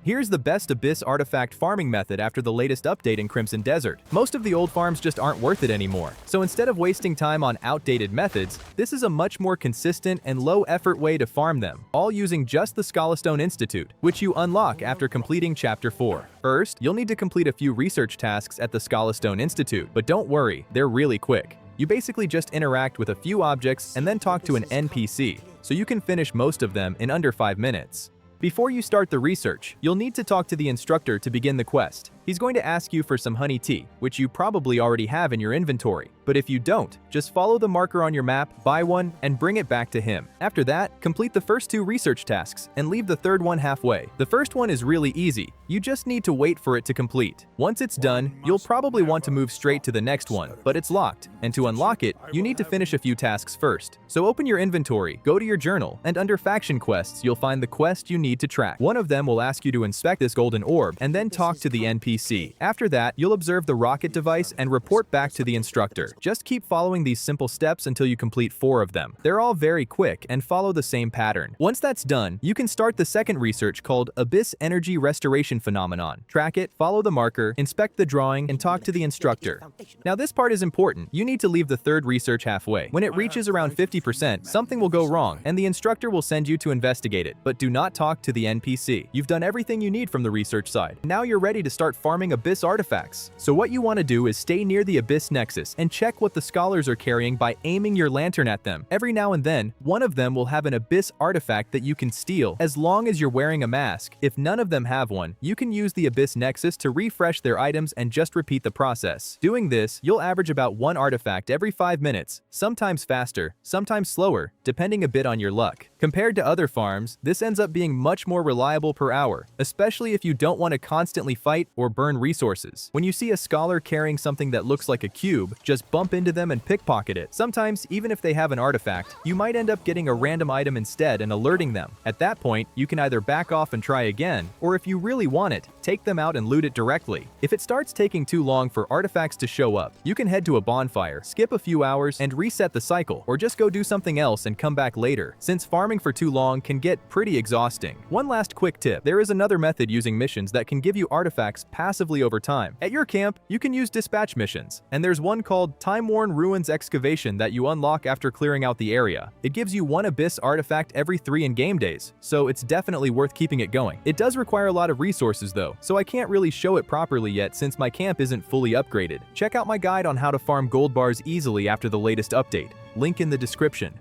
Here's the best Abyss artifact farming method after the latest update in Crimson Desert. Most of the old farms just aren't worth it anymore, so instead of wasting time on outdated methods, this is a much more consistent and low-effort way to farm them, all using just the Scholastone Institute, which you unlock after completing Chapter 4. First, you'll need to complete a few research tasks at the Scholastone Institute, but don't worry, they're really quick. You basically just interact with a few objects and then talk to an NPC, so you can finish most of them in under 5 minutes. Before you start the research, you'll need to talk to the instructor to begin the quest. He's going to ask you for some honey tea, which you probably already have in your inventory. But if you don't, just follow the marker on your map, buy one, and bring it back to him. After that, complete the first 2 research tasks and leave the third one halfway. The first one is really easy. You just need to wait for it to complete. Once it's done, you'll probably want to move straight to the next one, but it's locked, and to unlock it, you need to finish a few tasks first. So open your inventory, go to your journal, and under faction quests, you'll find the quest you need to track. One of them will ask you to inspect this golden orb and then talk to the NPC. After that, you'll observe the rocket device and report back to the instructor. Just keep following these simple steps until you complete 4 of them. They're all very quick and follow the same pattern. Once that's done, you can start the second research called Abyss Energy Restoration Phenomenon. Track it, follow the marker, inspect the drawing, and talk to the instructor. Now this part is important. You need to leave the third research halfway. When it reaches around 50%, something will go wrong, and the instructor will send you to investigate it. But do not talk to the NPC. You've done everything you need from the research side. Now you're ready to start farming Abyss artifacts. So what you want to do is stay near the Abyss Nexus and check what the scholars are carrying by aiming your lantern at them. Every now and then, one of them will have an Abyss artifact that you can steal, as long as you're wearing a mask. If none of them have one, you can use the Abyss Nexus to refresh their items and just repeat the process. Doing this, you'll average about 1 artifact every 5 minutes, sometimes faster, sometimes slower, depending a bit on your luck. Compared to other farms, this ends up being much more reliable per hour, especially if you don't want to constantly fight or burn resources. When you see a scholar carrying something that looks like a cube, just bump into them and pickpocket it. Sometimes, even if they have an artifact, you might end up getting a random item instead and alerting them. At that point, you can either back off and try again, or if you really want it, take them out and loot it directly. If it starts taking too long for artifacts to show up, you can head to a bonfire, skip a few hours, and reset the cycle, or just go do something else and come back later, since farming for too long can get pretty exhausting. One last quick tip, there is another method using missions that can give you artifacts passively over time. At your camp, you can use dispatch missions, and there's one called Timeworn Ruins Excavation that you unlock after clearing out the area. It gives you 1 Abyss artifact every 3 in-game days, so it's definitely worth keeping it going. It does require a lot of resources though, so I can't really show it properly yet since my camp isn't fully upgraded. Check out my guide on how to farm gold bars easily after the latest update. Link in the description.